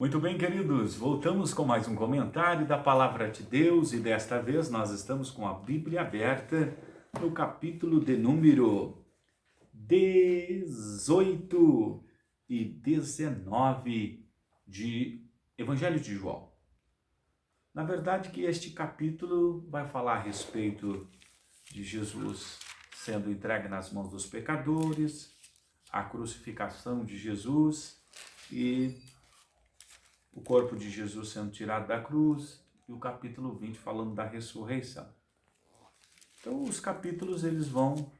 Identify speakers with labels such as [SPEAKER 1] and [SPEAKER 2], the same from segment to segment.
[SPEAKER 1] Muito bem, queridos, voltamos com mais um comentário da Palavra de Deus e desta vez nós estamos com a Bíblia aberta no capítulo de número 18 e 19 de Evangelho de João. Na verdade que este capítulo vai falar a respeito de Jesus sendo entregue nas mãos dos pecadores, a crucificação de Jesus e o corpo de Jesus sendo tirado da cruz, e o capítulo 20 falando da ressurreição. Então, os capítulos eles vão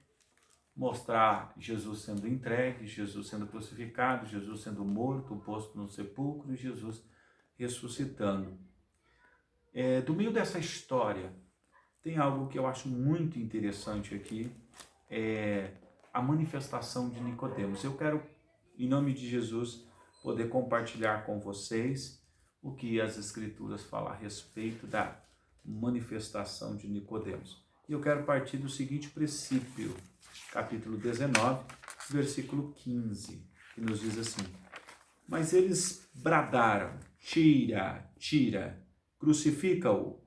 [SPEAKER 1] mostrar Jesus sendo entregue, Jesus sendo crucificado, Jesus sendo morto, posto no sepulcro e Jesus ressuscitando. Do meio dessa história, tem algo que eu acho muito interessante aqui, é a manifestação de Nicodemos. Eu quero, em nome de Jesus, poder compartilhar com vocês o que as Escrituras falam a respeito da manifestação de Nicodemos. E eu quero partir do seguinte princípio, capítulo 19, versículo 15, que nos diz assim: Mas eles bradaram, tira, tira, crucifica-o.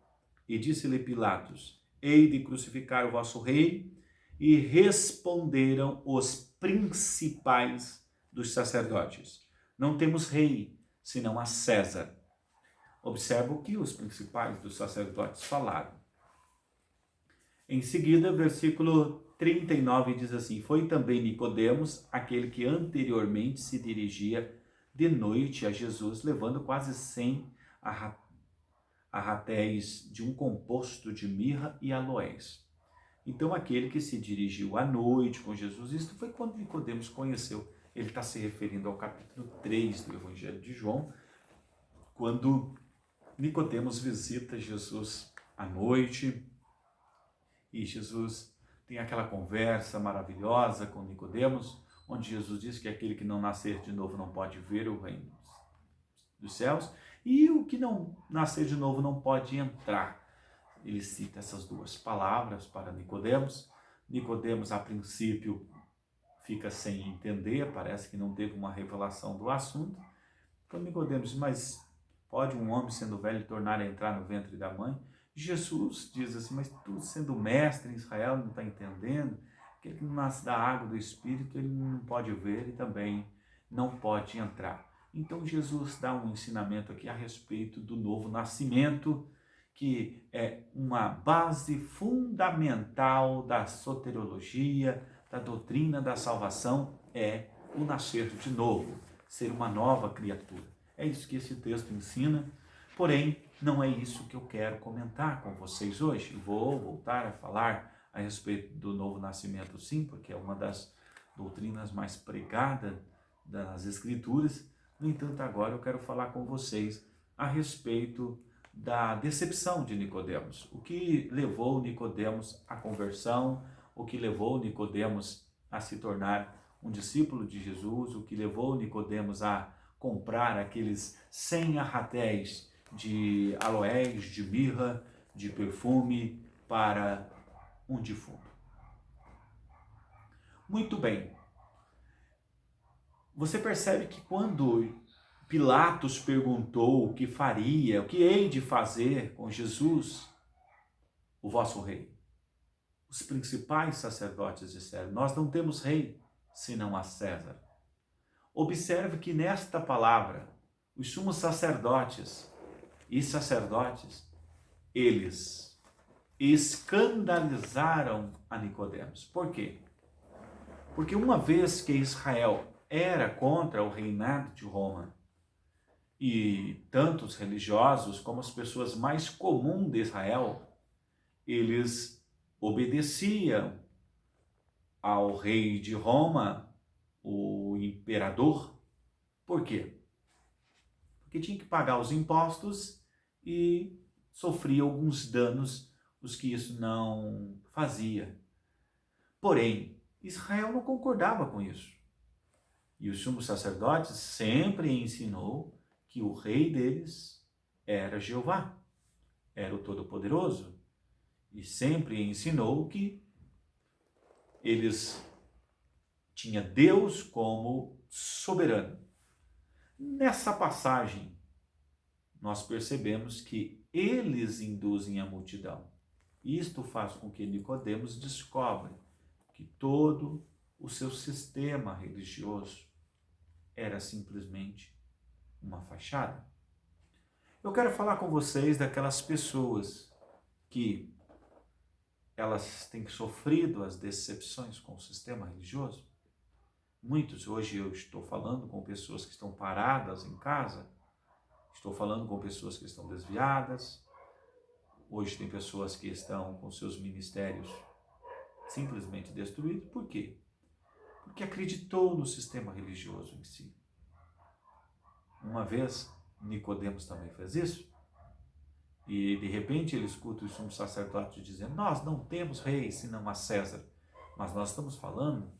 [SPEAKER 1] E disse-lhe Pilatos: Hei de crucificar o vosso rei? E responderam os principais dos sacerdotes: Não temos rei, senão a César. Observa o que os principais dos sacerdotes falaram. Em seguida, versículo 39 diz assim: Foi também Nicodemos, aquele que anteriormente se dirigia de noite a Jesus, levando quase 100 arratéis de um composto de mirra e aloés. Então, aquele que se dirigiu à noite com Jesus, isto foi quando Nicodemos conheceu. Ele está se referindo ao capítulo 3 do Evangelho de João, quando Nicodemos visita Jesus à noite e Jesus tem aquela conversa maravilhosa com Nicodemos, onde Jesus diz que aquele que não nascer de novo não pode ver o reino dos céus e o que não nascer de novo não pode entrar. Ele cita essas duas palavras para Nicodemos. Nicodemos, a princípio, fica sem entender, parece que não teve uma revelação do assunto. Então Nicodemos, mas pode um homem sendo velho tornar a entrar no ventre da mãe? Jesus diz assim, mas tu sendo mestre em Israel não está entendendo? Aquele que não nasce da água do Espírito, ele não pode ver e também não pode entrar. Então Jesus dá um ensinamento aqui a respeito do novo nascimento, que é uma base fundamental da soteriologia, da doutrina da salvação, é o nascer de novo, ser uma nova criatura. É isso que esse texto ensina, porém, não é isso que eu quero comentar com vocês hoje. Vou voltar a falar a respeito do novo nascimento, sim, porque é uma das doutrinas mais pregadas das Escrituras. No entanto, agora eu quero falar com vocês a respeito da decepção de Nicodemos. O que levou Nicodemos à conversão, o que levou Nicodemos a se tornar um discípulo de Jesus, o que levou Nicodemos a comprar aqueles 100 arratéis de aloés, de mirra, de perfume para um defunto. Muito bem. Você percebe que quando Pilatos perguntou o que faria, o que hei de fazer com Jesus, o vosso rei, os principais sacerdotes disseram: Nós não temos rei, senão a César. Observe que nesta palavra, os sumos sacerdotes e sacerdotes, eles escandalizaram a Nicodemos. Por quê? Porque uma vez que Israel era contra o reinado de Roma, e tanto os religiosos como as pessoas mais comuns de Israel, eles obedeciam ao rei de Roma, o imperador. Por quê? Porque tinha que pagar os impostos e sofria alguns danos os que isso não fazia. Porém, Israel não concordava com isso. E o sumo sacerdote sempre ensinou que o rei deles era Jeová, era o Todo-Poderoso. E sempre ensinou que eles tinham Deus como soberano. Nessa passagem nós percebemos que eles induzem a multidão. Isto faz com que Nicodemos descobre que todo o seu sistema religioso era simplesmente uma fachada. Eu quero falar com vocês daquelas pessoas que elas têm sofrido as decepções com o sistema religioso. Muitos, hoje eu estou falando com pessoas que estão paradas em casa, estou falando com pessoas que estão desviadas, hoje tem pessoas que estão com seus ministérios simplesmente destruídos. Por quê? Porque acreditou no sistema religioso em si. Uma vez, Nicodemos também fez isso, e de repente ele escuta o sumo sacerdote dizendo: nós não temos rei senão a César. Mas nós estamos falando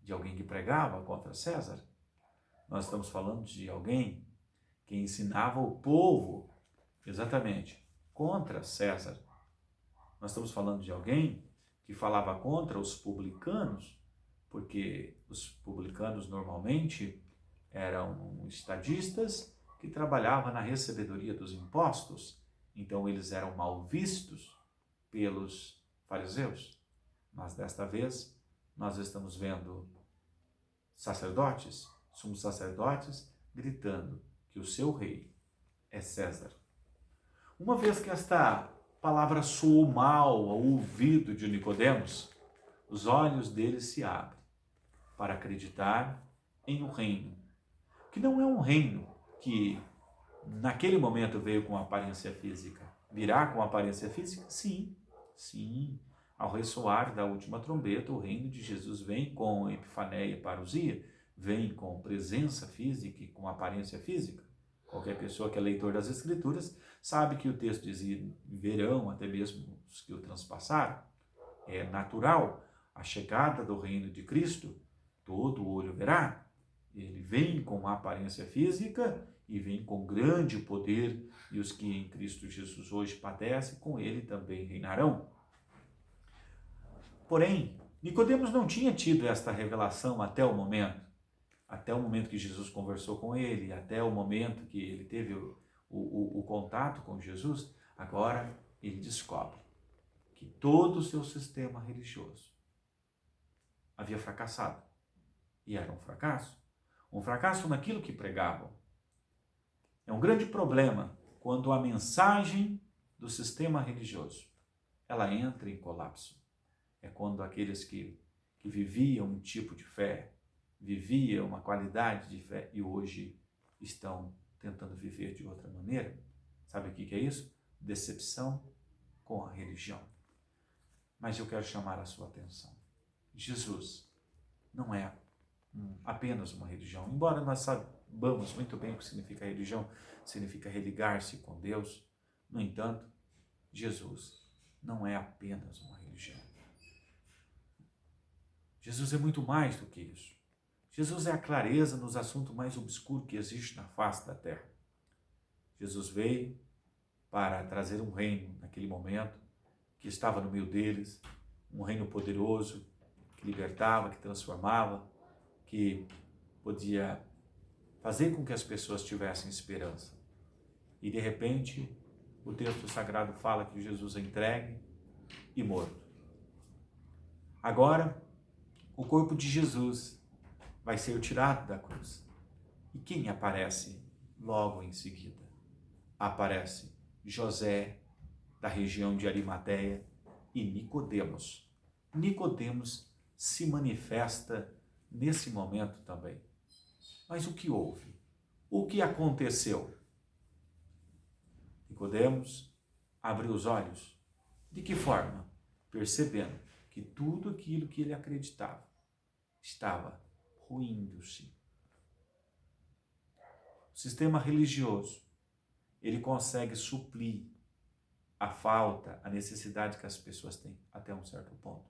[SPEAKER 1] de alguém que pregava contra César. Nós estamos falando de alguém que ensinava o povo exatamente contra César. Nós estamos falando de alguém que falava contra os publicanos, porque os publicanos normalmente eram estadistas que trabalhavam na recebedoria dos impostos, então eles eram mal vistos pelos fariseus. Mas desta vez nós estamos vendo sacerdotes, sumos sacerdotes, gritando que o seu rei é César. Uma vez que esta palavra soou mal ao ouvido de Nicodemos, os olhos dele se abrem para acreditar em um reino, que não é um reino que naquele momento veio com aparência física. Virá com aparência física? Sim, sim. Ao ressoar da última trombeta, o reino de Jesus vem com epifaneia e parousia, vem com presença física e com aparência física. Qualquer pessoa que é leitor das Escrituras sabe que o texto dizia: verão até mesmo os que o transpassaram. É natural a chegada do reino de Cristo, todo olho verá. Ele vem com aparência física e vem com grande poder, e os que em Cristo Jesus hoje padecem, com ele também reinarão. Porém, Nicodemos não tinha tido esta revelação até o momento que Jesus conversou com ele, até o momento que ele teve o contato com Jesus. Agora ele descobre que todo o seu sistema religioso havia fracassado. E era um fracasso naquilo que pregavam. É um grande problema quando a mensagem do sistema religioso ela entra em colapso. É quando aqueles que viviam um tipo de fé, viviam uma qualidade de fé e hoje estão tentando viver de outra maneira. Sabe o que é isso? Decepção com a religião. Mas eu quero chamar a sua atenção. Jesus não é apenas uma religião. Embora nós saibamos muito bem o que significa religião, significa religar-se com Deus. No entanto, Jesus não é apenas uma religião. Jesus é muito mais do que isso. Jesus é a clareza nos assuntos mais obscuros que existe na face da terra. Jesus veio para trazer um reino naquele momento que estava no meio deles, um reino poderoso que libertava, que transformava, que podia fazer com que as pessoas tivessem esperança. E de repente, o texto sagrado fala que Jesus é entregue e morto. Agora, o corpo de Jesus vai ser tirado da cruz. E quem aparece logo em seguida? Aparece José, da região de Arimateia, e Nicodemos. Nicodemos se manifesta nesse momento também. Mas o que houve? O que aconteceu? Nicodemos abriu os olhos. De que forma? Percebendo que tudo aquilo que ele acreditava estava ruindo-se. O sistema religioso, ele consegue suprir a falta, a necessidade que as pessoas têm até um certo ponto.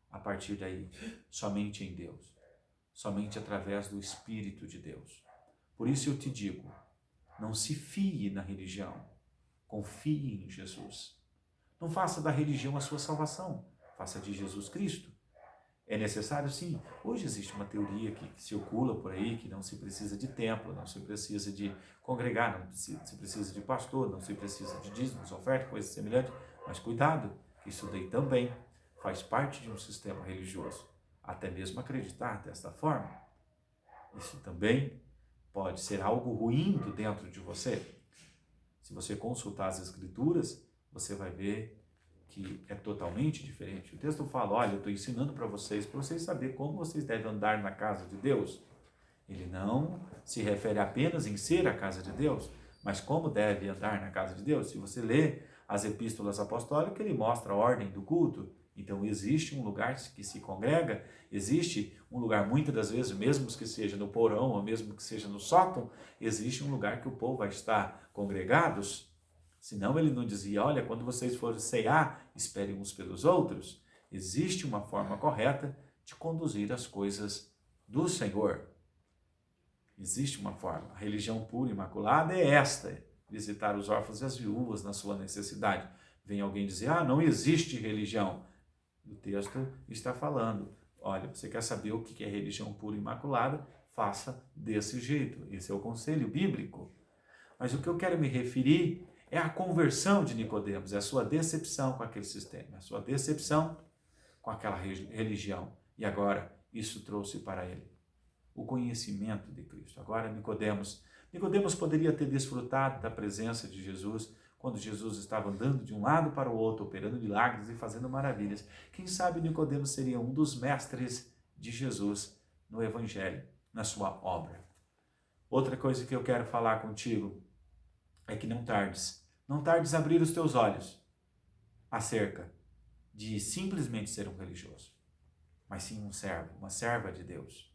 [SPEAKER 1] A partir daí, somente em Deus, somente através do Espírito de Deus. Por isso eu te digo, não se fie na religião, confie em Jesus. Não faça da religião a sua salvação, faça de Jesus Cristo. É necessário? Sim. Hoje existe uma teoria que circula por aí, que não se precisa de templo, não se precisa de congregar, não se precisa de pastor, não se precisa de dízimos, oferta, coisa semelhante. Mas cuidado, que isso daí também faz parte de um sistema religioso. Até mesmo acreditar desta forma, isso também pode ser algo ruim dentro de você. Se você consultar as Escrituras, você vai ver que é totalmente diferente. O texto fala, olha, eu estou ensinando para vocês saberem como vocês devem andar na casa de Deus. Ele não se refere apenas em ser a casa de Deus, mas como deve andar na casa de Deus. Se você lê as epístolas apostólicas, ele mostra a ordem do culto. Então existe um lugar que se congrega, existe um lugar, muitas das vezes, mesmo que seja no porão, ou mesmo que seja no sótão, existe um lugar que o povo vai estar congregados. Senão ele não dizia, olha, quando vocês forem cear, esperem uns pelos outros. Existe uma forma correta de conduzir as coisas do Senhor. Existe uma forma. A religião pura e imaculada é esta, visitar os órfãos e as viúvas na sua necessidade. Vem alguém dizer, não existe religião. O texto está falando, olha, você quer saber o que é religião pura e imaculada? Faça desse jeito. Esse é o conselho bíblico. Mas o que eu quero me referir é a conversão de Nicodemos, é a sua decepção com aquele sistema, a sua decepção com aquela religião. E agora, isso trouxe para ele o conhecimento de Cristo. Agora, Nicodemos poderia ter desfrutado da presença de Jesus quando Jesus estava andando de um lado para o outro, operando milagres e fazendo maravilhas. Quem sabe Nicodemos seria um dos mestres de Jesus no Evangelho, na sua obra. Outra coisa que eu quero falar contigo é que não tardes a abrir os teus olhos acerca de simplesmente ser um religioso, mas sim um servo, uma serva de Deus.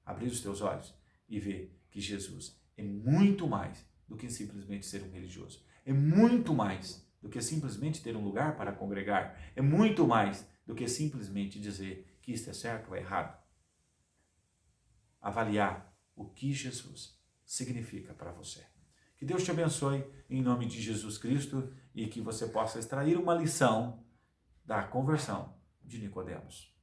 [SPEAKER 1] Abrir os teus olhos e ver que Jesus é muito mais do que simplesmente ser um religioso. É muito mais do que simplesmente ter um lugar para congregar. É muito mais do que simplesmente dizer que isto é certo ou errado. Avaliar o que Jesus significa para você. Que Deus te abençoe em nome de Jesus Cristo e que você possa extrair uma lição da conversão de Nicodemos.